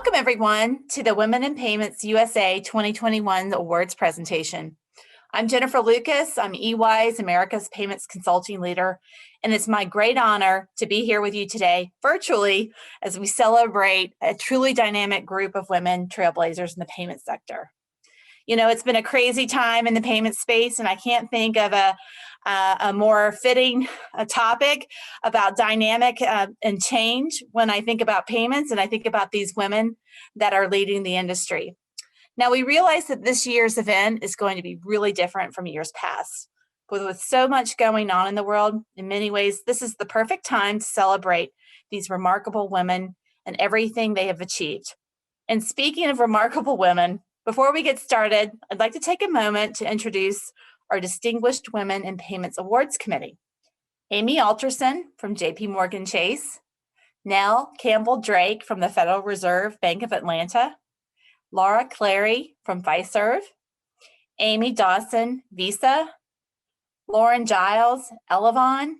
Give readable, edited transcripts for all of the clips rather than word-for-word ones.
Welcome everyone to the Women in Payments USA 2021 Awards presentation. I'm Jennifer Lucas. I'm EY's America's Payments Consulting Leader, and it's my great honor to be here with you today virtually as we celebrate a truly dynamic group of women trailblazers in the payment sector. You know, it's been a crazy time in the payment space, and I can't think of a more fitting topic about dynamic and change when I think about payments and I think about these women that are leading the industry. Now, we realize that this year's event is going to be really different from years past. But with so much going on in the world, in many ways, this is the perfect time to celebrate these remarkable women and everything they have achieved. And speaking of remarkable women, before we get started, I'd like to take a moment to introduce our Distinguished Women in Payments Awards Committee. Amy Alterson from JP Morgan Chase, Nell Campbell Drake from the Federal Reserve Bank of Atlanta, Laura Clary from Fiserv, Amy Dawson, Visa, Lauren Giles, Elavon,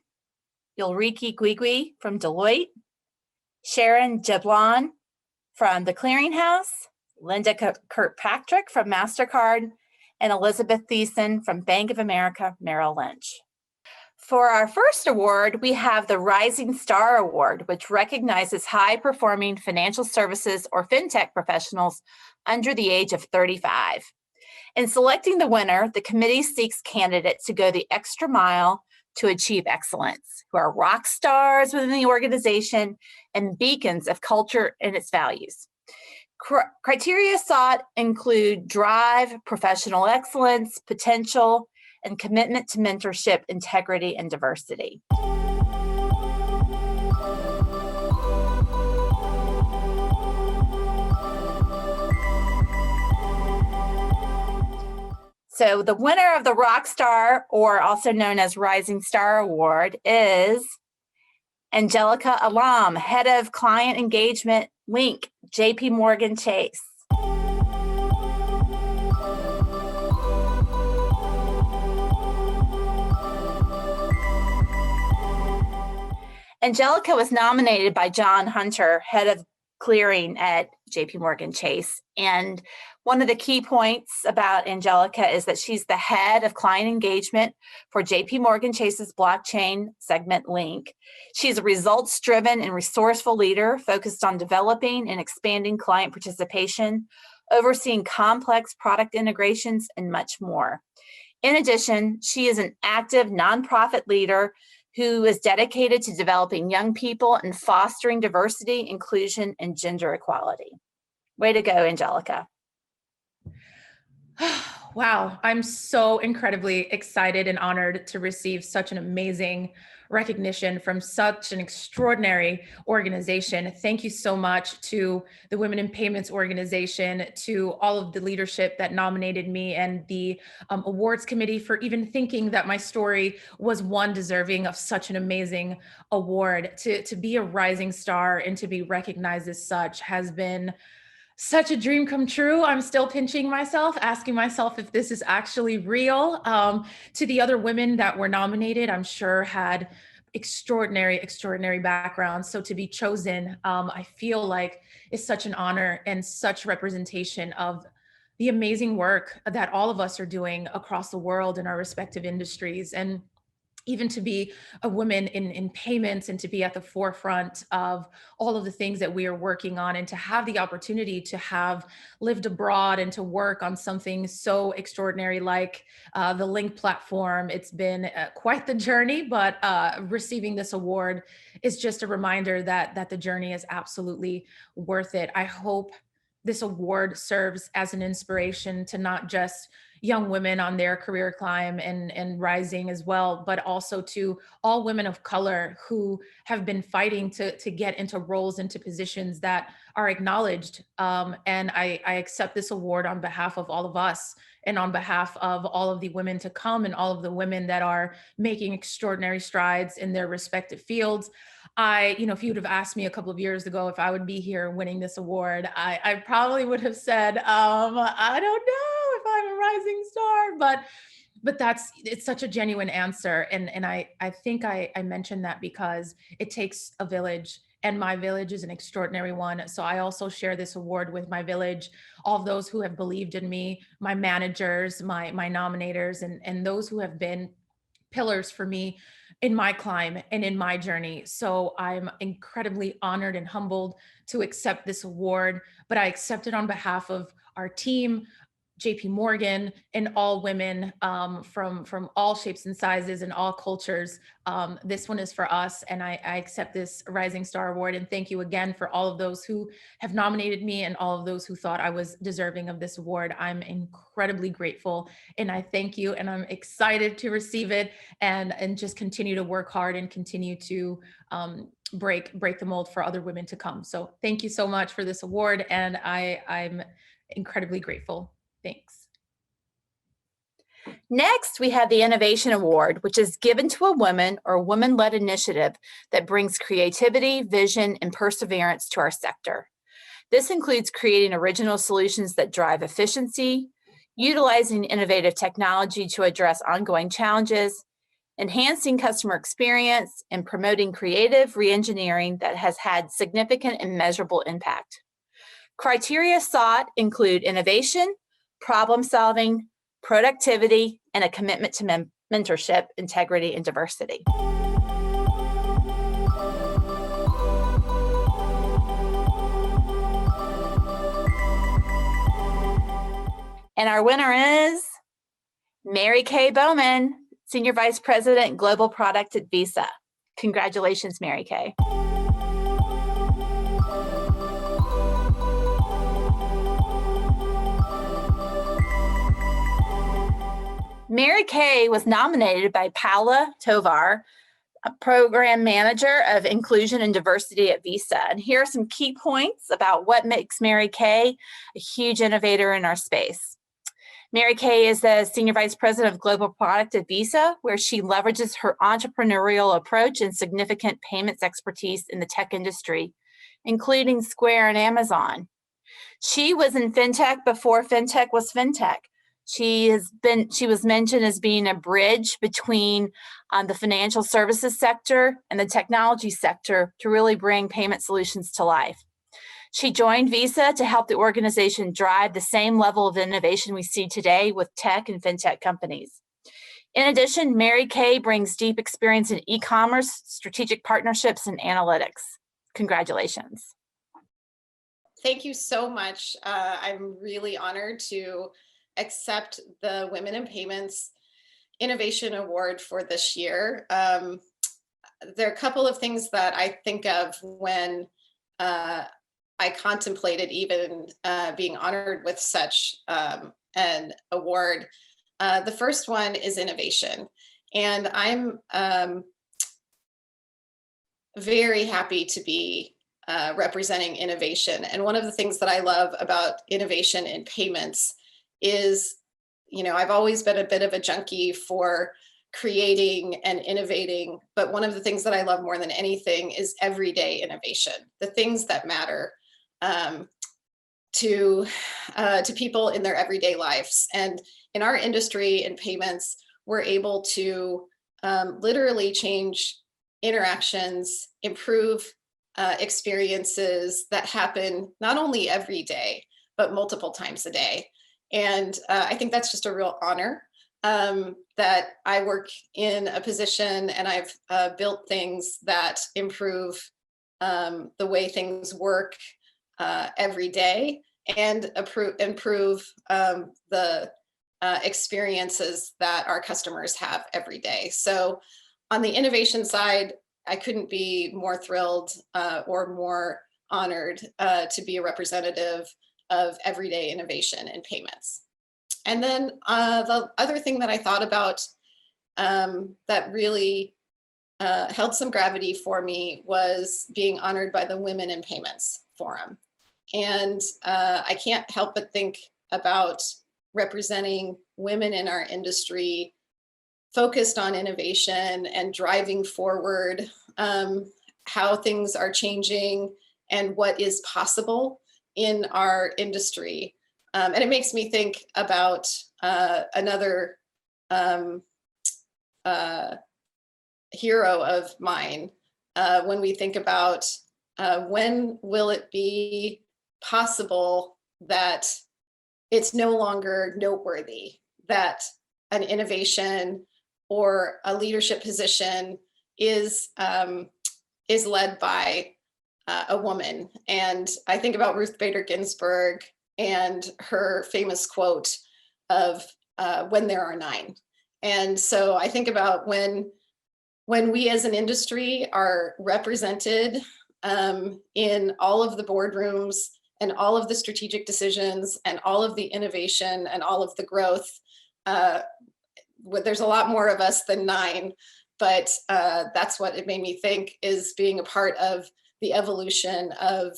Ulrike Guigui from Deloitte, Sharon Jablon from the Clearinghouse, Linda Kirkpatrick from MasterCard, and Elizabeth Thiessen from Bank of America Merrill Lynch. For our first award, we have the Rising Star Award, which recognizes high-performing financial services or fintech professionals under the age of 35. In selecting the winner, the committee seeks candidates to go the extra mile to achieve excellence, who are rock stars within the organization and beacons of culture and its values. Criteria sought include drive, professional excellence, potential, and commitment to mentorship, integrity, and diversity. So the winner of the Rockstar, or also known as Rising Star Award, is Angelica Alam, Head of Client Engagement, Link, JP Morgan Chase. Angelica was nominated by John Hunter, Head of Clearing at JP Morgan Chase. And one of the key points about Angelica is that she's the head of client engagement for JP Morgan Chase's blockchain segment Link. She's a results-driven and resourceful leader focused on developing and expanding client participation, overseeing complex product integrations, and much more. In addition, she is an active nonprofit leader who is dedicated to developing young people and fostering diversity, inclusion, and gender equality. Way to go, Angelica. Wow, I'm so incredibly excited and honored to receive such an amazing recognition from such an extraordinary organization. Thank you so much to the Women in Payments organization, to all of the leadership that nominated me, and the awards committee for even thinking that my story was one deserving of such an amazing award. To be a rising star and to be recognized as such has been such a dream come true. I'm still pinching myself, asking myself if this is actually real. To the other women that were nominated, I'm sure had extraordinary backgrounds. So to be chosen, I feel like is such an honor and such representation of the amazing work that all of us are doing across the world in our respective industries. And even to be a woman in payments and to be at the forefront of all of the things that we are working on, and to have the opportunity to have lived abroad and to work on something so extraordinary like the Link platform. It's been quite the journey, but receiving this award is just a reminder that the journey is absolutely worth it. I hope this award serves as an inspiration to not just young women on their career climb and rising as well, but also to all women of color who have been fighting to get into roles, into positions that are acknowledged. And I accept this award on behalf of all of us and on behalf of all of the women to come and all of the women that are making extraordinary strides in their respective fields. If you would have asked me a couple of years ago if I would be here winning this award, I probably would have said, I don't know if I'm a rising star, but it's such a genuine answer. And I think I mentioned that because it takes a village and my village is an extraordinary one. So I also share this award with my village, all of those who have believed in me, my managers, my nominators, and those who have been pillars for me in my climb and in my journey. So I'm incredibly honored and humbled to accept this award, but I accept it on behalf of our team, JP Morgan, and all women from all shapes and sizes and all cultures. This one is for us, and I accept this Rising Star Award. And thank you again for all of those who have nominated me and all of those who thought I was deserving of this award. I'm incredibly grateful, and I thank you, and I'm excited to receive it and just continue to work hard and continue to break the mold for other women to come. So thank you so much for this award, and I'm incredibly grateful. Thanks. Next, we have the Innovation Award, which is given to a woman or woman-led initiative that brings creativity, vision, and perseverance to our sector. This includes creating original solutions that drive efficiency, utilizing innovative technology to address ongoing challenges, enhancing customer experience, and promoting creative reengineering that has had significant and measurable impact. Criteria sought include innovation, problem solving, productivity, and a commitment to mentorship, integrity, and diversity. And our winner is Mary Kay Bowman, Senior Vice President, Global Product at Visa. Congratulations, Mary Kay. Mary Kay was nominated by Paula Tovar, a program manager of inclusion and diversity at Visa. And here are some key points about what makes Mary Kay a huge innovator in our space. Mary Kay is the Senior Vice President of Global Product at Visa, where she leverages her entrepreneurial approach and significant payments expertise in the tech industry, including Square and Amazon. She was in fintech before fintech was fintech. She was mentioned as being a bridge between the financial services sector and the technology sector to really bring payment solutions to life. She joined Visa to help the organization drive the same level of innovation we see today with tech and fintech companies. In addition, Mary Kay brings deep experience in e-commerce, strategic partnerships, and analytics. Congratulations. Thank you so much. I'm really honored to accept the Women in Payments Innovation Award for this year. There are a couple of things that I think of when I contemplated even being honored with such an award. The first one is innovation. And I'm very happy to be representing innovation. And one of the things that I love about innovation in payments is, I've always been a bit of a junkie for creating and innovating, but one of the things that I love more than anything is everyday innovation, the things that matter to people in their everyday lives. And in our industry in payments, we're able to literally change interactions, improve experiences that happen not only every day, but multiple times a day. And I think that's just a real honor that I work in a position and I've built things that improve the way things work every day and improve the experiences that our customers have every day. So on the innovation side, I couldn't be more thrilled or more honored to be a representative of everyday innovation in payments. And then the other thing that I thought about that really held some gravity for me was being honored by the Women in Payments Forum. And I can't help but think about representing women in our industry focused on innovation and driving forward how things are changing and what is possible in our industry. And it makes me think about another hero of mine when we think about when will it be possible that it's no longer noteworthy that an innovation or a leadership position is led by a woman? And I think about Ruth Bader Ginsburg and her famous quote of when there are nine. And so I think about when we as an industry are represented in all of the boardrooms and all of the strategic decisions and all of the innovation and all of the growth. There's a lot more of us than nine, but that's what it made me think, is being a part of the evolution of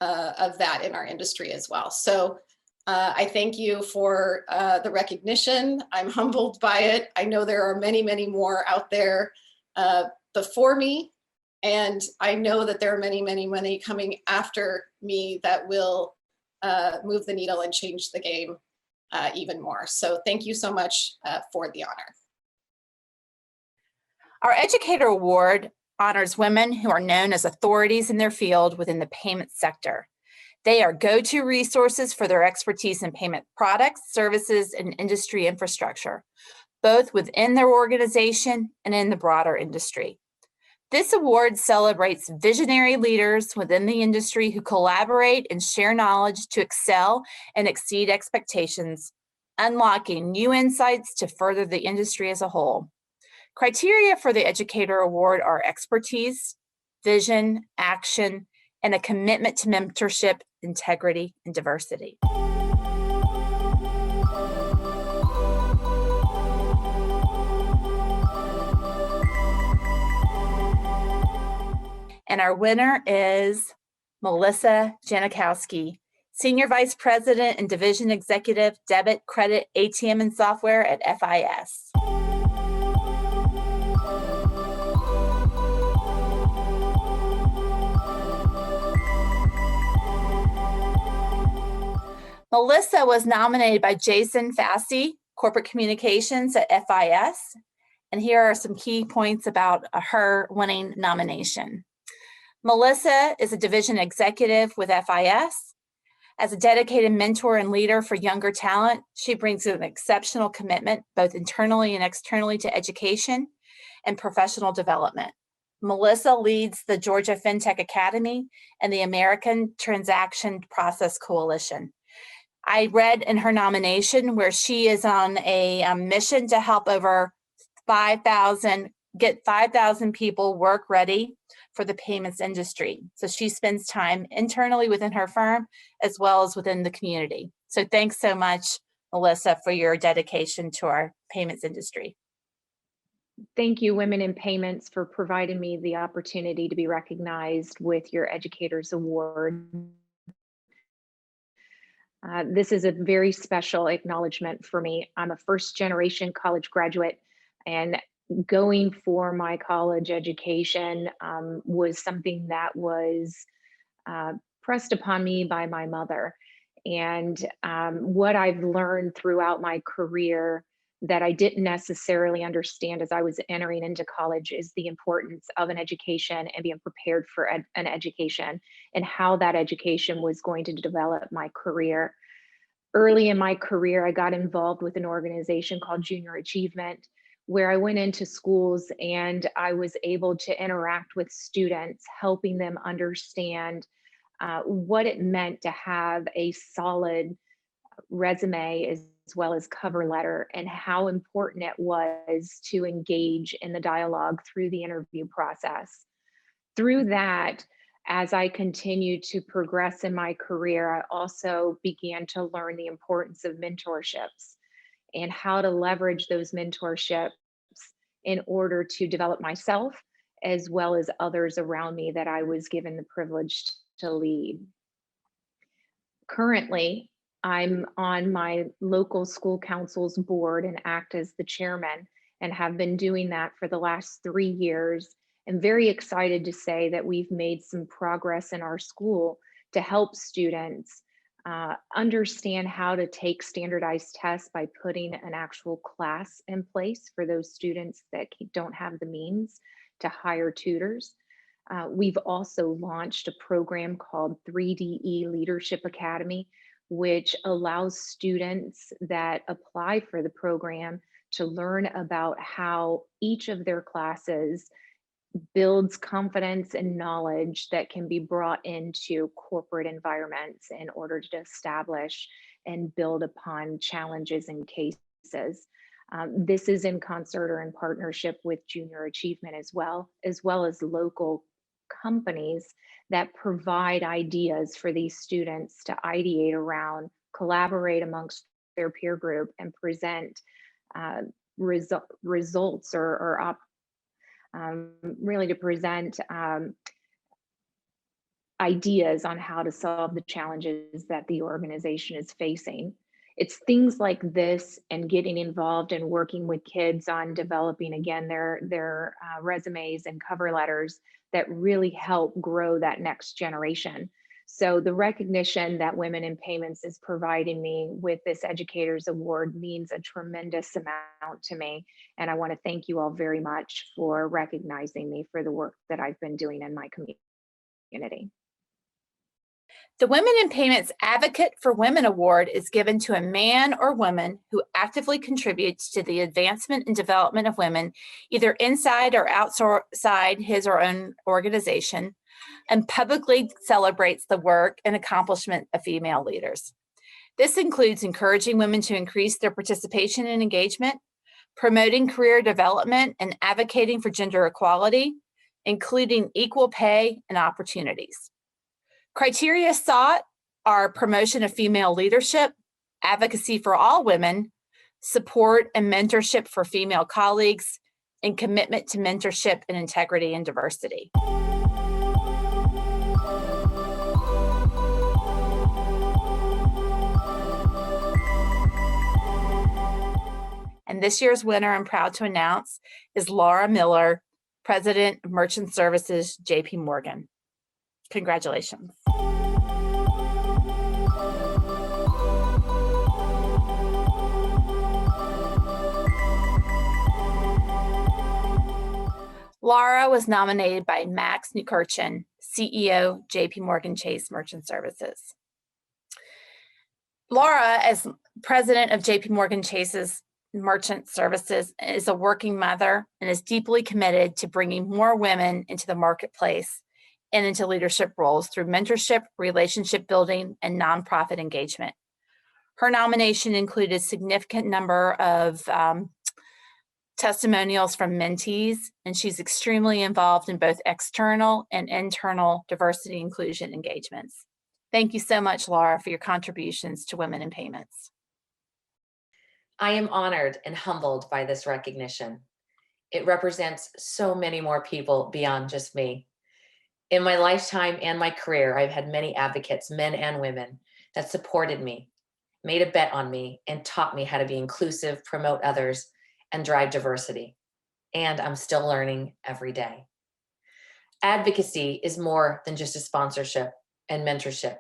that in our industry as well. So I thank you for the recognition. I'm humbled by it. I know there are many, many more out there before me. And I know that there are many, many, many coming after me that will move the needle and change the game even more. So thank you so much for the honor. Our Educator Award honors women who are known as authorities in their field within the payment sector. They are go-to resources for their expertise in payment products, services, and industry infrastructure, both within their organization and in the broader industry. This award celebrates visionary leaders within the industry who collaborate and share knowledge to excel and exceed expectations, unlocking new insights to further the industry as a whole. Criteria for the Educator Award are expertise, vision, action, and a commitment to mentorship, integrity, and diversity. And our winner is Melissa Janikowski, Senior Vice President and Division Executive, Debit, Credit, ATM, and Software at FIS. Melissa was nominated by Jason Fassi, Corporate Communications at FIS. And here are some key points about her winning nomination. Melissa is a division executive with FIS. As a dedicated mentor and leader for younger talent, she brings an exceptional commitment, both internally and externally, to education and professional development. Melissa leads the Georgia FinTech Academy and the American Transaction Process Coalition. I read in her nomination where she is on a mission to help over 5,000 people work ready for the payments industry. So she spends time internally within her firm as well as within the community. So thanks so much, Melissa, for your dedication to our payments industry. Thank you, Women in Payments, for providing me the opportunity to be recognized with your Educators Award. This is a very special acknowledgement for me. I'm a first-generation college graduate, and going for my college education was something that was pressed upon me by my mother. And what I've learned throughout my career that I didn't necessarily understand as I was entering into college is the importance of an education and being prepared for an education and how that education was going to develop my career. Early in my career, I got involved with an organization called Junior Achievement, where I went into schools and I was able to interact with students, helping them understand what it meant to have a solid resume as well as cover letter, and how important it was to engage in the dialogue through the interview process. Through that, as I continued to progress in my career, I also began to learn the importance of mentorships and how to leverage those mentorships in order to develop myself as well as others around me that I was given the privilege to lead. Currently, I'm on my local school council's board and act as the chairman, and have been doing that for the last 3 years. I'm very excited to say that we've made some progress in our school to help students understand how to take standardized tests by putting an actual class in place for those students that don't have the means to hire tutors. We've also launched a program called 3DE Leadership Academy, which allows students that apply for the program to learn about how each of their classes builds confidence and knowledge that can be brought into corporate environments in order to establish and build upon challenges and cases. This is in concert or in partnership with Junior Achievement as well as local companies that provide ideas for these students to ideate around, collaborate amongst their peer group, and present results or really to present ideas on how to solve the challenges that the organization is facing. It's things like this and getting involved and working with kids on developing, again, their resumes and cover letters that really help grow that next generation. So the recognition that Women in Payments is providing me with this Educators Award means a tremendous amount to me. And I want to thank you all very much for recognizing me for the work that I've been doing in my community. The Women in Payments Advocate for Women Award is given to a man or woman who actively contributes to the advancement and development of women, either inside or outside his or own organization, and publicly celebrates the work and accomplishment of female leaders. This includes encouraging women to increase their participation and engagement, promoting career development, and advocating for gender equality, including equal pay and opportunities. Criteria sought are promotion of female leadership, advocacy for all women, support and mentorship for female colleagues, and commitment to mentorship and integrity and diversity. And this year's winner, I'm proud to announce, is Laura Miller, President of Merchant Services, JP Morgan. Congratulations. Laura was nominated by Max Newkirchen, CEO, JP Morgan Chase Merchant Services. Laura, as president of JP Morgan Chase's Merchant Services, is a working mother and is deeply committed to bringing more women into the marketplace and into leadership roles through mentorship, relationship building, and nonprofit engagement. Her nomination included a significant number of testimonials from mentees, and she's extremely involved in both external and internal diversity inclusion engagements. Thank you so much, Laura, for your contributions to Women in Payments. I am honored and humbled by this recognition. It represents so many more people beyond just me. In my lifetime and my career, I've had many advocates, men and women, that supported me, made a bet on me, and taught me how to be inclusive, promote others, and drive diversity. And I'm still learning every day. Advocacy is more than just a sponsorship and mentorship.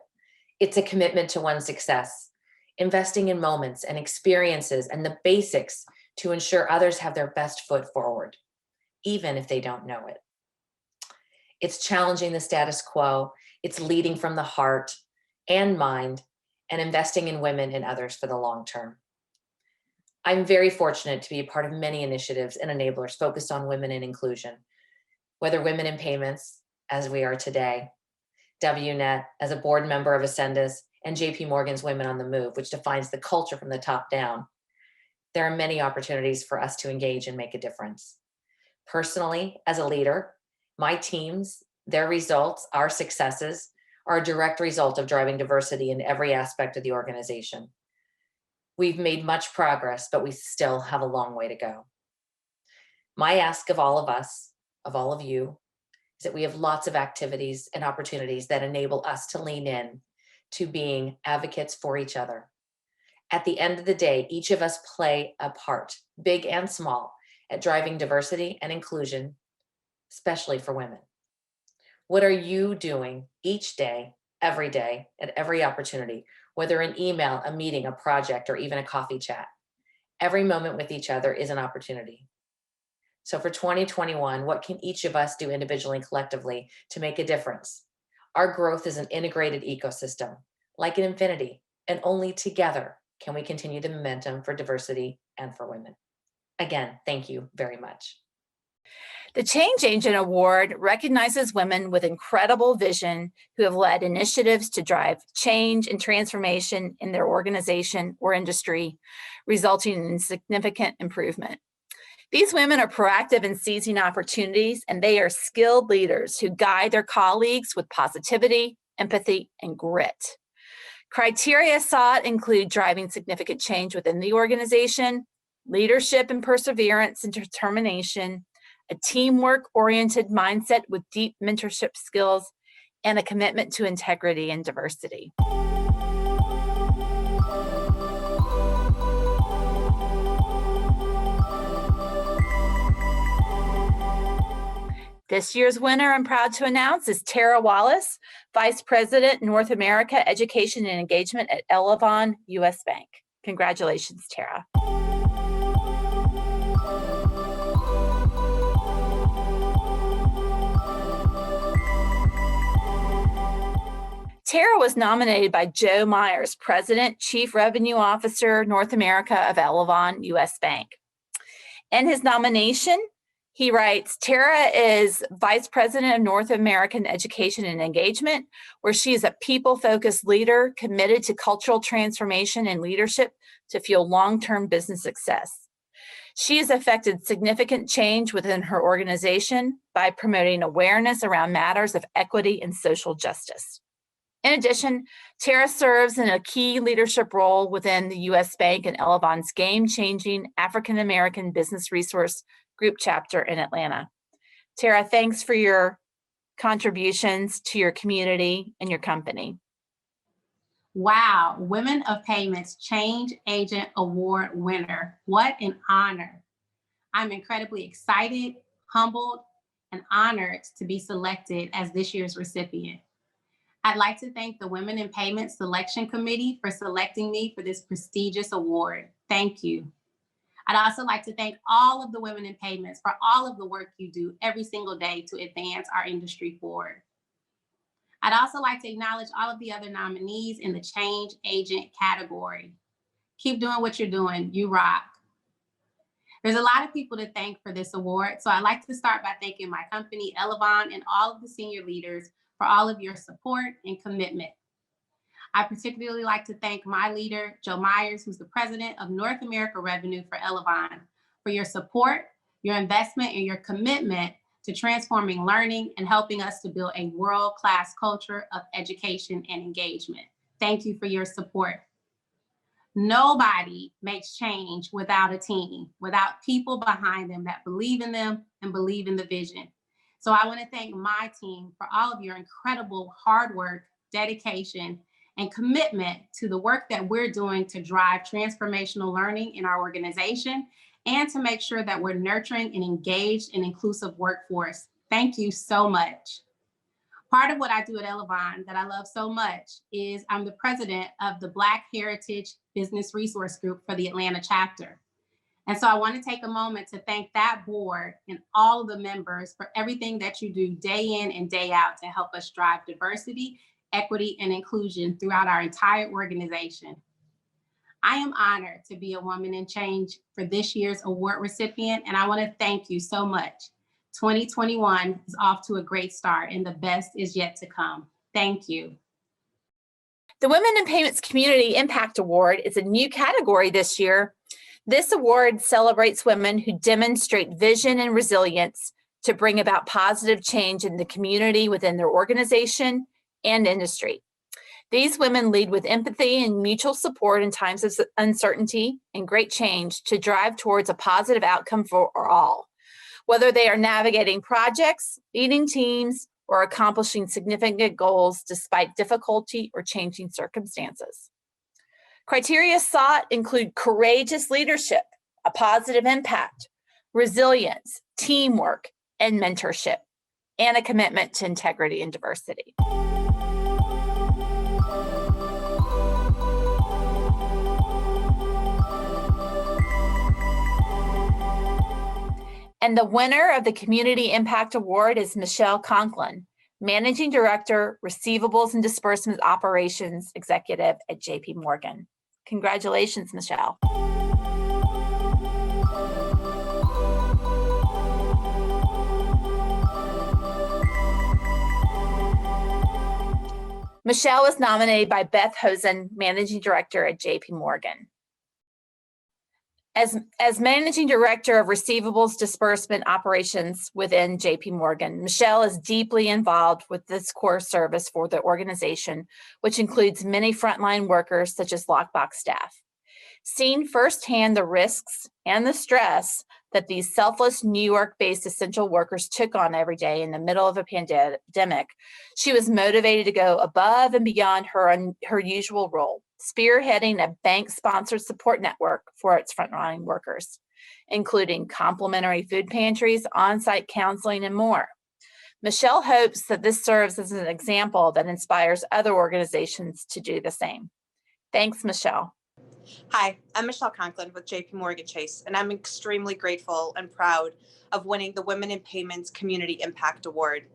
It's a commitment to one's success, investing in moments and experiences and the basics to ensure others have their best foot forward, even if they don't know it. It's challenging the status quo. It's leading from the heart and mind and investing in women and others for the long term. I'm very fortunate to be a part of many initiatives and enablers focused on women and inclusion, whether Women in Payments, as we are today, WNET, as a board member of Ascendus, and JP Morgan's Women on the Move, which defines the culture from the top down. There are many opportunities for us to engage and make a difference. Personally, as a leader, my teams, their results, our successes, are a direct result of driving diversity in every aspect of the organization. We've made much progress, but we still have a long way to go. My ask of all of us, of all of you, is that we have lots of activities and opportunities that enable us to lean in to being advocates for each other. At the end of the day, each of us play a part, big and small, at driving diversity and inclusion, especially for women. What are you doing each day, every day, at every opportunity, whether an email, a meeting, a project, or even a coffee chat? Every moment with each other is an opportunity. So for 2021, what can each of us do individually and collectively to make a difference? Our growth is an integrated ecosystem, like an infinity, and only together can we continue the momentum for diversity and for women. Again, thank you very much. The Change Agent Award recognizes women with incredible vision who have led initiatives to drive change and transformation in their organization or industry, resulting in significant improvement. These women are proactive in seizing opportunities, and they are skilled leaders who guide their colleagues with positivity, empathy, and grit. Criteria sought include driving significant change within the organization, leadership and perseverance and determination, a teamwork-oriented mindset with deep mentorship skills, and a commitment to integrity and diversity. This year's winner, I'm proud to announce, is Tara Wallace, Vice President, North America Education and Engagement at Elevon U.S. Bank. Congratulations, Tara. Tara was nominated by Joe Myers, President, Chief Revenue Officer, North America of Elevon U.S. Bank. In his nomination, he writes, Tara is Vice President of North American Education and Engagement, where she is a people-focused leader committed to cultural transformation and leadership to fuel long-term business success. She has effected significant change within her organization by promoting awareness around matters of equity and social justice. In addition, Tara serves in a key leadership role within the U.S. Bank and Elevon's game-changing African American Business Resource Group chapter in Atlanta. Tara, thanks for your contributions to your community and your company. Wow, Women of Payments Change Agent Award winner. What an honor. I'm incredibly excited, humbled, and honored to be selected as this year's recipient. I'd like to thank the Women in Payments Selection Committee for selecting me for this prestigious award. Thank you. I'd also like to thank all of the women in payments for all of the work you do every single day to advance our industry forward. I'd also like to acknowledge all of the other nominees in the Change Agent category. Keep doing what you're doing. You rock. There's a lot of people to thank for this award, so I'd like to start by thanking my company, Elevon, and all of the senior leaders for all of your support and commitment. I particularly like to thank my leader, Joe Myers, who's the President of North America Revenue for Elevon, for your support, your investment, and your commitment to transforming learning and helping us to build a world-class culture of education and engagement. Thank you for your support. Nobody makes change without a team, without people behind them that believe in them and believe in the vision. So I want to thank my team for all of your incredible hard work, dedication, and commitment to the work that we're doing to drive transformational learning in our organization and to make sure that we're nurturing an engaged and inclusive workforce. Thank you so much. Part of what I do at Elevon that I love so much is I'm the president of the Black Heritage Business Resource Group for the Atlanta chapter. And so I want to take a moment to thank that board and all of the members for everything that you do day in and day out to help us drive diversity, equity, and inclusion throughout our entire organization. I am honored to be a woman in change for this year's award recipient, and I want to thank you so much. 2021 is off to a great start, and the best is yet to come. Thank you. The Women in Payments Community Impact Award is a new category this year. This award celebrates women who demonstrate vision and resilience to bring about positive change in the community within their organization and industry. These women lead with empathy and mutual support in times of uncertainty and great change to drive towards a positive outcome for all, whether they are navigating projects, leading teams, or accomplishing significant goals despite difficulty or changing circumstances. Criteria sought include courageous leadership, a positive impact, resilience, teamwork, and mentorship, and a commitment to integrity and diversity. And the winner of the Community Impact Award is Michelle Conklin, Managing Director, Receivables and Disbursements Operations Executive at JP Morgan. Congratulations, Michelle. Michelle was nominated by Beth Hosen, Managing Director at JP Morgan. As Managing Director of Receivables Disbursement Operations within JP Morgan, Michelle is deeply involved with this core service for the organization, which includes many frontline workers such as lockbox staff. Seeing firsthand the risks and the stress that these selfless New York-based essential workers took on every day in the middle of a pandemic, she was motivated to go above and beyond her usual role, spearheading a bank-sponsored support network for its frontline workers, including complimentary food pantries, on-site counseling, and more. Michelle hopes that this serves as an example that inspires other organizations to do the same. Thanks, Michelle. Hi, I'm Michelle Conklin with JP Morgan Chase, and I'm extremely grateful and proud of winning the Women in Payments Community Impact Award.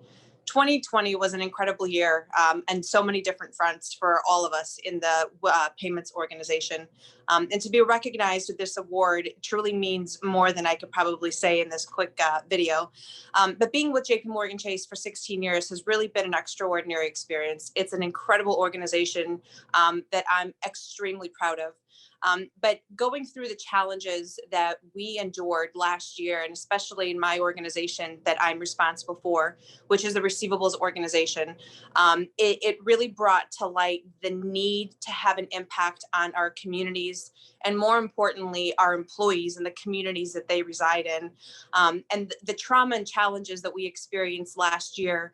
2020 was an incredible year and so many different fronts for all of us in the payments organization. And to be recognized with this award truly means more than I could probably say in this quick video. But being with JP Morgan Chase for 16 years has really been an extraordinary experience. It's an incredible organization that I'm extremely proud of. But going through the challenges that we endured last year, and especially in my organization that I'm responsible for, which is the receivables organization, it really brought to light the need to have an impact on our communities, and more importantly, our employees and the communities that they reside in. And the trauma and challenges that we experienced last year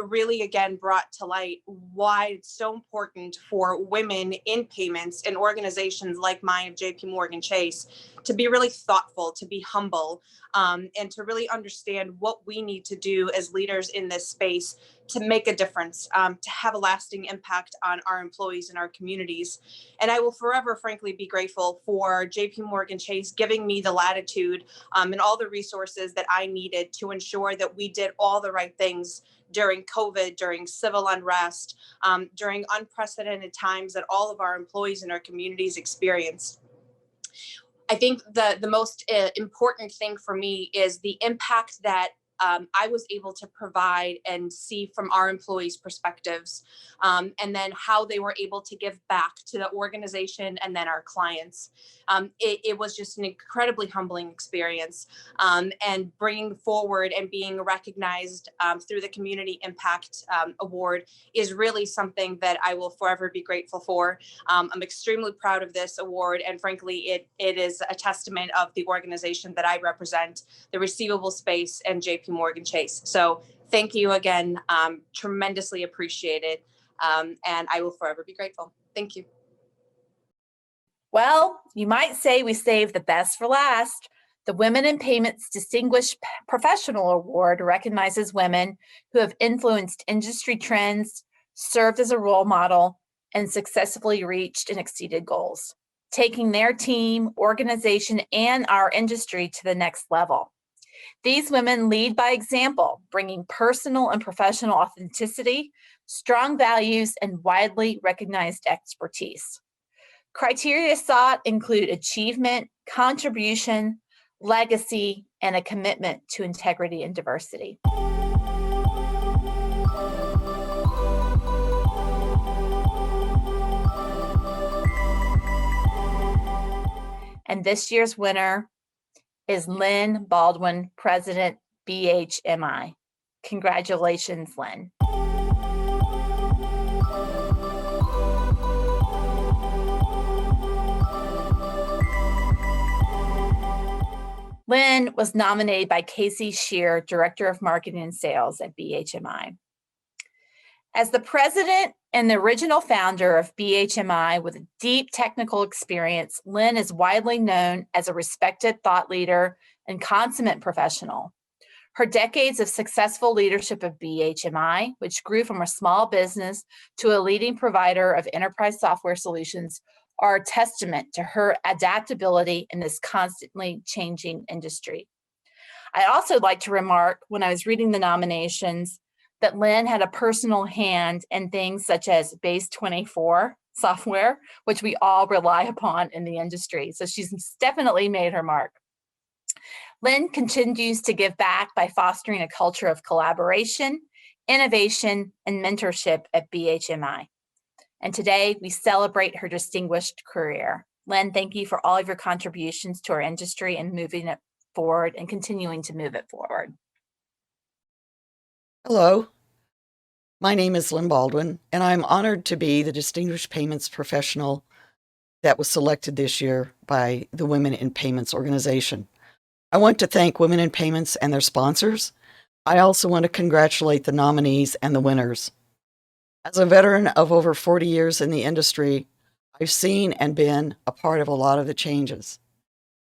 really, again, brought to light why it's so important for women in payments and organizations like mine of JP Morgan Chase to be really thoughtful, to be humble, and to really understand what we need to do as leaders in this space to make a difference, to have a lasting impact on our employees and our communities. And I will forever, frankly, be grateful for JP Morgan Chase giving me the latitude and all the resources that I needed to ensure that we did all the right things during COVID, during civil unrest, during unprecedented times that all of our employees and our communities experienced. I think the most important thing for me is the impact that I was able to provide and see from our employees' perspectives, and then how they were able to give back to the organization and then our clients. It was just an incredibly humbling experience, and bringing forward and being recognized through the Community Impact Award is really something that I will forever be grateful for. I'm extremely proud of this award, and frankly, it is a testament of the organization that I represent, the receivable space, and JP Morgan Chase. So thank you again, tremendously appreciated, and I will forever be grateful. Thank you. Well, you might say we saved the best for last. The Women in Payments Distinguished Professional Award recognizes women who have influenced industry trends, served as a role model, and successfully reached and exceeded goals, taking their team, organization, and our industry to the next level. These women lead by example, bringing personal and professional authenticity, strong values, and widely recognized expertise. Criteria sought include achievement, contribution, legacy, and a commitment to integrity and diversity. And this year's winner is Lynn Baldwin, President, BHMI. Congratulations, Lynn. Lynn was nominated by Casey Shear, Director of Marketing and Sales at BHMI. As the president and the original founder of BHMI with deep technical experience, Lynn is widely known as a respected thought leader and consummate professional. Her decades of successful leadership of BHMI, which grew from a small business to a leading provider of enterprise software solutions, are a testament to her adaptability in this constantly changing industry. I also like to remark when I was reading the nominations that Lynn had a personal hand in things such as Base 24 software, which we all rely upon in the industry. So she's definitely made her mark. Lynn continues to give back by fostering a culture of collaboration, innovation, and mentorship at BHMI. And today we celebrate her distinguished career. Lynn, thank you for all of your contributions to our industry and moving it forward and continuing to move it forward. Hello, my name is Lynn Baldwin, and I'm honored to be the Distinguished Payments Professional that was selected this year by the Women in Payments organization. I want to thank Women in Payments and their sponsors. I also want to congratulate the nominees and the winners. As a veteran of over 40 years in the industry, I've seen and been a part of a lot of the changes.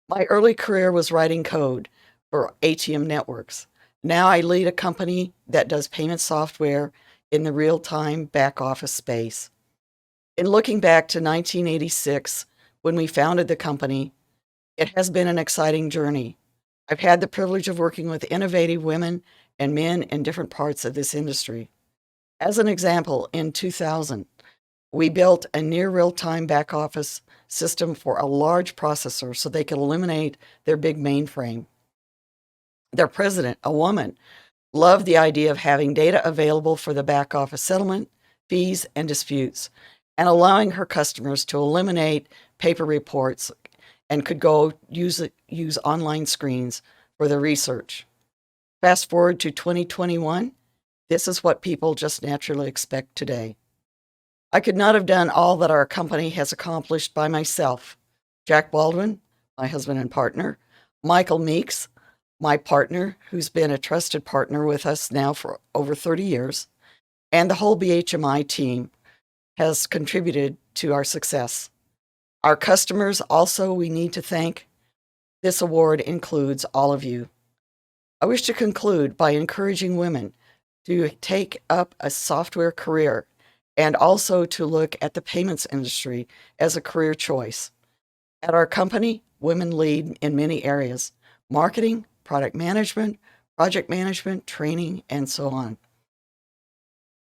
My early career was writing code for ATM networks. Now I lead a company that does payment software in the real-time back office space. In looking back to 1986, when we founded the company, it has been an exciting journey. I've had the privilege of working with innovative women and men in different parts of this industry. As an example, in 2000, we built a near real-time back office system for a large processor so they could eliminate their big mainframe. Their president, a woman, loved the idea of having data available for the back office settlement, fees, and disputes, and allowing her customers to eliminate paper reports and could go use online screens for their research. Fast forward to 2021, this is what people just naturally expect today. I could not have done all that our company has accomplished by myself. Jack Baldwin, my husband and partner, Michael Meeks, my partner, who's been a trusted partner with us now for over 30 years, and the whole BHMI team has contributed to our success. Our customers also we need to thank. This award includes all of you. I wish to conclude by encouraging women to take up a software career and also to look at the payments industry as a career choice. At our company, women lead in many areas: marketing, product management, project management, training, and so on.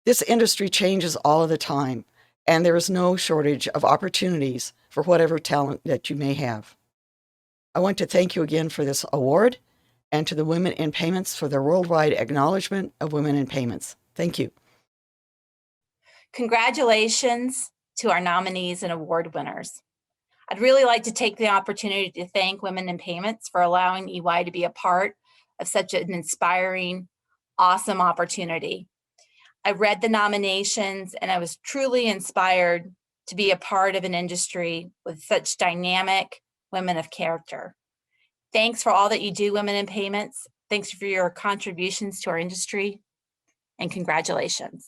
This industry changes all of the time, and there is no shortage of opportunities for whatever talent that you may have. I want to thank you again for this award and to the Women in Payments for their worldwide acknowledgement of women in payments. Thank you. Congratulations to our nominees and award winners. I'd really like to take the opportunity to thank Women in Payments for allowing EY to be a part of such an inspiring, awesome opportunity. I read the nominations and I was truly inspired to be a part of an industry with such dynamic women of character. Thanks for all that you do, Women in Payments. Thanks for your contributions to our industry, and congratulations.